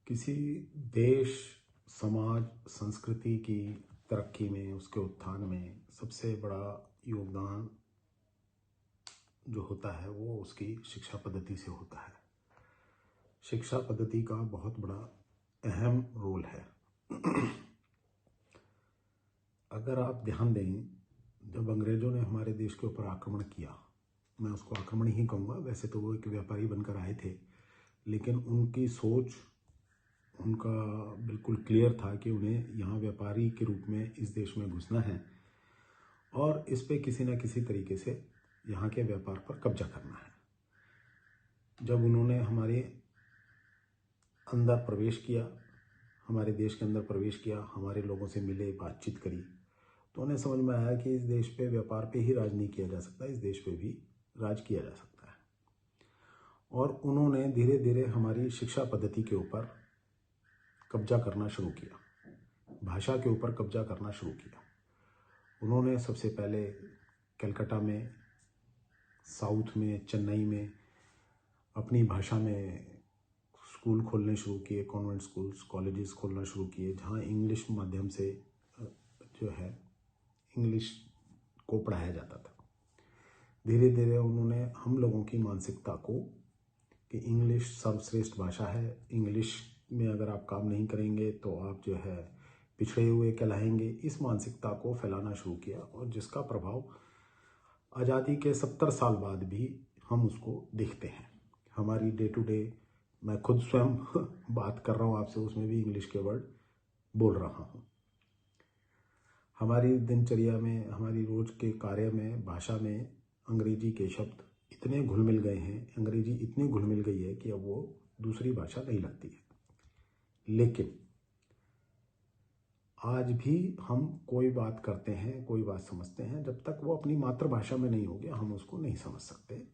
किसी देश, समाज, संस्कृति की तरक्की में, उसके उत्थान में सबसे बड़ा योगदान जो होता है वो उसकी शिक्षा पद्धति से होता है। शिक्षा पद्धति का बहुत बड़ा अहम रोल है। अगर आप ध्यान दें, जब अंग्रेज़ों ने हमारे देश के ऊपर आक्रमण किया, मैं उसको आक्रमण ही कहूँगा, वैसे तो वो एक व्यापारी बनकर आए थे, लेकिन उनकी सोच, उनका बिल्कुल क्लियर था कि उन्हें यहाँ व्यापारी के रूप में इस देश में घुसना है और इस पे किसी न किसी तरीके से यहाँ के व्यापार पर कब्जा करना है। जब उन्होंने हमारे अंदर प्रवेश किया, हमारे देश के अंदर प्रवेश किया, हमारे लोगों से मिले, बातचीत करी, तो उन्हें समझ में आया कि इस देश पे व्यापार पे ही राज नहीं किया जा सकता, इस देश पे भी राज किया जा सकता है। और उन्होंने धीरे धीरे हमारी शिक्षा पद्धति के ऊपर कब्जा करना शुरू किया, भाषा के ऊपर कब्जा करना शुरू किया। उन्होंने सबसे पहले कलकत्ता में, साउथ में, चेन्नई में अपनी भाषा में स्कूल खोलने शुरू किए, कॉन्वेंट स्कूल्स, कॉलेजेस खोलना शुरू किए, जहाँ इंग्लिश माध्यम से जो है इंग्लिश को पढ़ाया जाता था। धीरे धीरे उन्होंने हम लोगों की मानसिकता को कि इंग्लिश सर्वश्रेष्ठ भाषा है, इंग्लिश में अगर आप काम नहीं करेंगे तो आप जो है पिछड़े हुए कहलाएंगे, इस मानसिकता को फैलाना शुरू किया, और जिसका प्रभाव आज़ादी के 70 साल बाद भी हम उसको देखते हैं। हमारी डे टू डे, मैं खुद स्वयं बात कर रहा हूँ आपसे, उसमें भी इंग्लिश के वर्ड बोल रहा हूँ। हमारी दिनचर्या में, हमारी रोज के कार्य में, भाषा में अंग्रेजी के शब्द इतने घुल मिल गए हैं, अंग्रेजी इतनी घुल मिल गई है कि अब वो दूसरी भाषा नहीं लगती है। लेकिन आज भी हम कोई बात करते हैं, कोई बात समझते हैं, जब तक वो अपनी मातृभाषा में नहीं होगी हम उसको नहीं समझ सकते।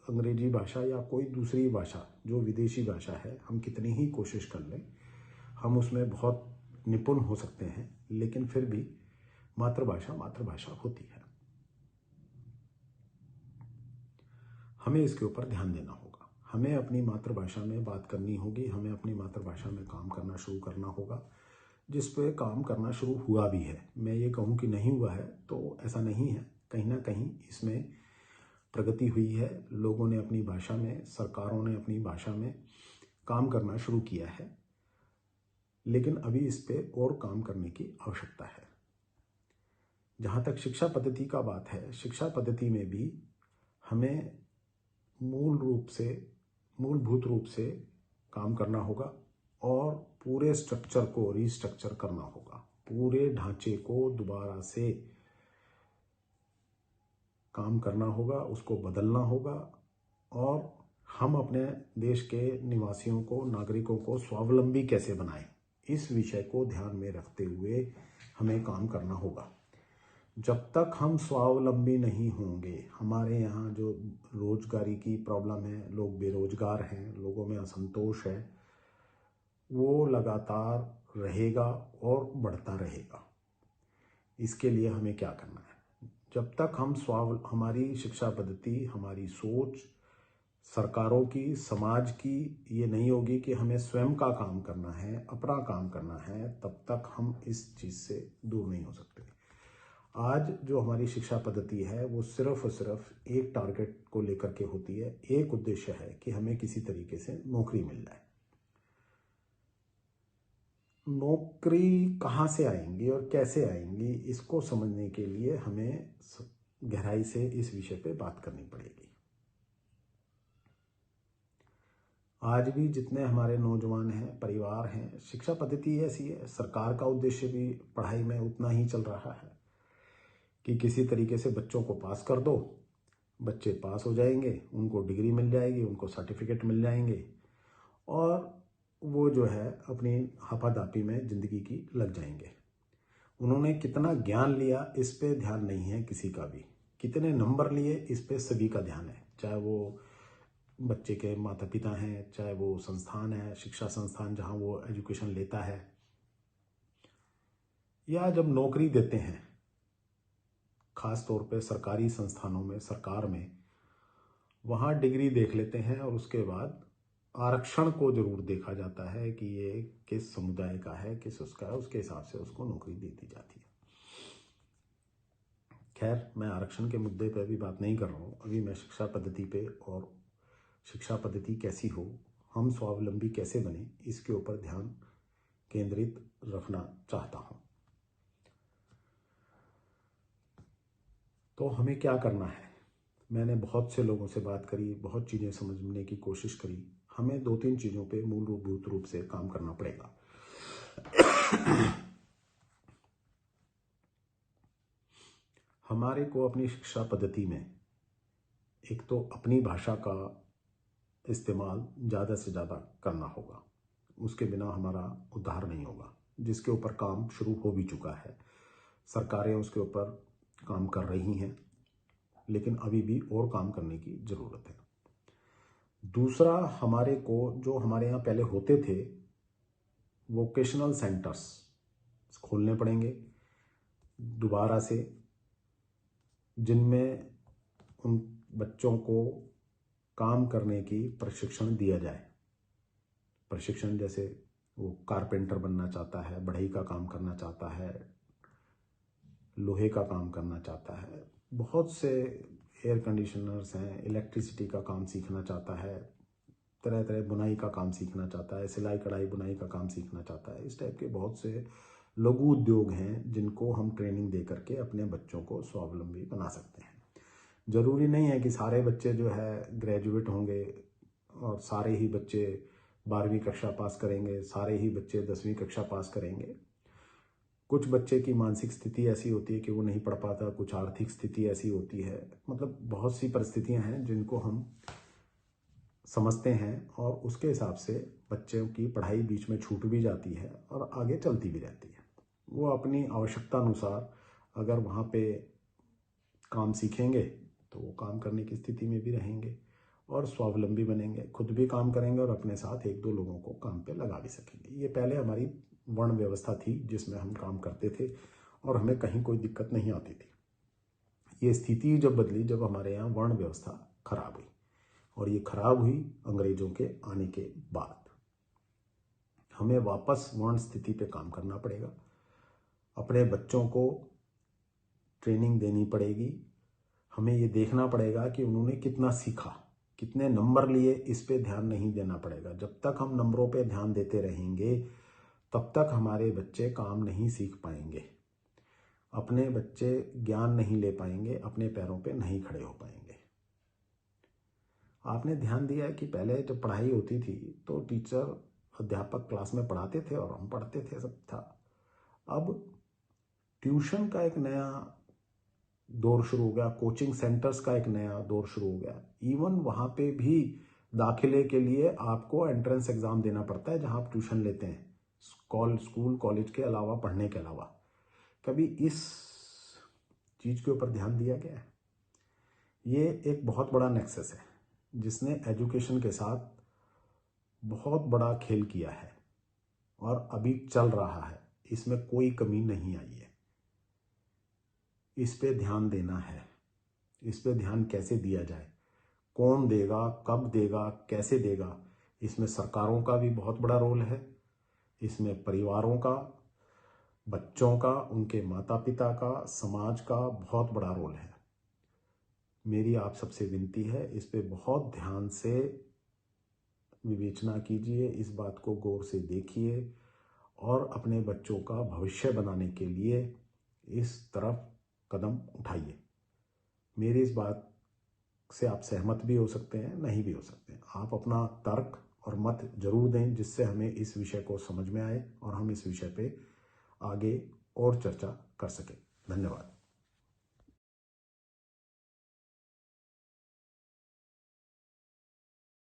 अंग्रेजी भाषा या कोई दूसरी भाषा जो विदेशी भाषा है, हम कितनी ही कोशिश कर लें, हम उसमें बहुत निपुण हो सकते हैं, लेकिन फिर भी मातृभाषा मातृभाषा होती है। हमें इसके ऊपर ध्यान देना होगा, हमें अपनी मातृभाषा में बात करनी होगी, हमें अपनी मातृभाषा में काम करना शुरू करना होगा, जिस पे काम करना शुरू हुआ भी है। मैं ये कहूँ कि नहीं हुआ है तो ऐसा नहीं है, कहीं ना कहीं इसमें प्रगति हुई है। लोगों ने अपनी भाषा में, सरकारों ने अपनी भाषा में काम करना शुरू किया है, लेकिन अभी इस पे और काम करने की आवश्यकता है। जहाँ तक शिक्षा पद्धति का बात है, शिक्षा पद्धति में भी हमें मूलभूत रूप से काम करना होगा और पूरे स्ट्रक्चर को रीस्ट्रक्चर करना होगा, पूरे ढांचे को दोबारा से काम करना होगा, उसको बदलना होगा, और हम अपने देश के निवासियों को, नागरिकों को स्वावलंबी कैसे बनाएं, इस विषय को ध्यान में रखते हुए हमें काम करना होगा। जब तक हम स्वावलंबी नहीं होंगे, हमारे यहाँ जो रोजगारी की प्रॉब्लम है, लोग बेरोजगार हैं, लोगों में असंतोष है, वो लगातार रहेगा और बढ़ता रहेगा। इसके लिए हमें क्या करना है? जब तक हम हमारी शिक्षा पद्धति, हमारी सोच, सरकारों की, समाज की ये नहीं होगी कि हमें स्वयं का काम करना है, अपना काम करना है, तब तक हम इस चीज़ से दूर नहीं हो सकते। आज जो हमारी शिक्षा पद्धति है वो सिर्फ और सिर्फ एक टारगेट को लेकर के होती है, एक उद्देश्य है कि हमें किसी तरीके से नौकरी मिल जाए। नौकरी कहाँ से आएंगी और कैसे आएंगी, इसको समझने के लिए हमें गहराई से इस विषय पे बात करनी पड़ेगी। आज भी जितने हमारे नौजवान हैं, परिवार हैं, शिक्षा पद्धति ऐसी है, सरकार का उद्देश्य भी पढ़ाई में उतना ही चल रहा है कि किसी तरीके से बच्चों को पास कर दो, बच्चे पास हो जाएंगे, उनको डिग्री मिल जाएगी, उनको सर्टिफिकेट मिल जाएंगे, और वो जो है अपनी हापादापी में ज़िंदगी की लग जाएंगे। उन्होंने कितना ज्ञान लिया इस पे ध्यान नहीं है किसी का भी, कितने नंबर लिए इस पे सभी का ध्यान है, चाहे वो बच्चे के माता पिता हैं, चाहे वो संस्थान है, शिक्षा संस्थान जहाँ वो एजुकेशन लेता है, या जब नौकरी देते हैं, खास तौर पे सरकारी संस्थानों में, सरकार में, वहाँ डिग्री देख लेते हैं और उसके बाद आरक्षण को जरूर देखा जाता है कि ये किस समुदाय का है, किस उसका है, उसके हिसाब से उसको नौकरी दे दी जाती है। खैर, मैं आरक्षण के मुद्दे पे अभी बात नहीं कर रहा हूँ। अभी मैं शिक्षा पद्धति पे और शिक्षा पद्धति कैसी हो, हम स्वावलंबी कैसे बने, इसके ऊपर ध्यान केंद्रित रखना चाहता हूँ। तो हमें क्या करना है? मैंने बहुत से लोगों से बात करी, बहुत चीज़ें समझने की कोशिश करी। हमें 2-3 चीज़ों पे मूलभूत रूप से काम करना पड़ेगा। हमारे को अपनी शिक्षा पद्धति में एक तो अपनी भाषा का इस्तेमाल ज़्यादा से ज़्यादा करना होगा। उसके बिना हमारा उद्धार नहीं होगा, जिसके ऊपर काम शुरू हो भी चुका है। सरकारें उसके ऊपर काम कर रही हैं, लेकिन अभी भी और काम करने की ज़रूरत है। दूसरा, हमारे को जो हमारे यहाँ पहले होते थे वोकेशनल सेंटर्स खोलने पड़ेंगे दोबारा से, जिनमें उन बच्चों को काम करने की प्रशिक्षण दिया जाए। प्रशिक्षण जैसे वो कारपेंटर बनना चाहता है, बढ़ई का काम करना चाहता है, लोहे का काम करना चाहता है, बहुत से एयर कंडीशनर्स हैं, इलेक्ट्रिसिटी का काम सीखना चाहता है, तरह तरह बुनाई का काम सीखना चाहता है, सिलाई कढ़ाई बुनाई का काम सीखना चाहता है। इस टाइप के बहुत से लघु उद्योग हैं जिनको हम ट्रेनिंग दे करके अपने बच्चों को स्वावलंबी बना सकते हैं। ज़रूरी नहीं है कि सारे बच्चे जो है ग्रेजुएट होंगे और सारे ही बच्चे 12वीं कक्षा पास करेंगे, सारे ही बच्चे 10वीं कक्षा पास करेंगे। कुछ बच्चे की मानसिक स्थिति ऐसी होती है कि वो नहीं पढ़ पाता, कुछ आर्थिक स्थिति ऐसी होती है, मतलब बहुत सी परिस्थितियां हैं जिनको हम समझते हैं और उसके हिसाब से बच्चों की पढ़ाई बीच में छूट भी जाती है और आगे चलती भी रहती है। वो अपनी आवश्यकता अनुसार अगर वहाँ पे काम सीखेंगे तो वो काम करने की स्थिति में भी रहेंगे और स्वावलंबी बनेंगे, खुद भी काम करेंगे और अपने साथ 1-2 लोगों को काम पे लगा भी सकेंगे। ये पहले हमारी वर्ण व्यवस्था थी जिसमें हम काम करते थे और हमें कहीं कोई दिक्कत नहीं आती थी। ये स्थिति जब बदली, जब हमारे यहाँ वर्ण व्यवस्था खराब हुई, और ये खराब हुई अंग्रेजों के आने के बाद। हमें वापस वर्ण स्थिति पे काम करना पड़ेगा, अपने बच्चों को ट्रेनिंग देनी पड़ेगी। हमें ये देखना पड़ेगा कि उन्होंने कितना सीखा, कितने नंबर लिए, इस पे ध्यान नहीं देना पड़ेगा। जब तक हम नंबरों पे ध्यान देते रहेंगे तब तक हमारे बच्चे काम नहीं सीख पाएंगे, अपने बच्चे ज्ञान नहीं ले पाएंगे, अपने पैरों पे नहीं खड़े हो पाएंगे। आपने ध्यान दिया है कि पहले जब पढ़ाई होती थी तो टीचर अध्यापक क्लास में पढ़ाते थे और हम पढ़ते थे, सब था। अब ट्यूशन का एक नया दौर शुरू हो गया, कोचिंग सेंटर्स का एक नया दौर शुरू हो गया। इवन वहाँ पे भी दाखिले के लिए आपको एंट्रेंस एग्जाम देना पड़ता है जहाँ आप ट्यूशन लेते हैं, स्कूल कॉलेज के अलावा, पढ़ने के अलावा। कभी इस चीज़ के ऊपर ध्यान दिया गया है? ये एक बहुत बड़ा नेक्सस है जिसने एजुकेशन के साथ बहुत बड़ा खेल किया है और अभी चल रहा है, इसमें कोई कमी नहीं आई है। इस पे ध्यान देना है। इस पे ध्यान कैसे दिया जाए, कौन देगा, कब देगा, कैसे देगा, इसमें सरकारों का भी बहुत बड़ा रोल है, इसमें परिवारों का, बच्चों का, उनके माता पिता का, समाज का बहुत बड़ा रोल है। मेरी आप सबसे विनती है, इस पे बहुत ध्यान से विवेचना कीजिए, इस बात को गौर से देखिए और अपने बच्चों का भविष्य बनाने के लिए इस तरफ कदम उठाइए। मेरी इस बात से आप सहमत भी हो सकते हैं, नहीं भी हो सकते हैं। आप अपना तर्क और मत जरूर दें जिससे हमें इस विषय को समझ में आए और हम इस विषय पे आगे और चर्चा कर सकें। धन्यवाद।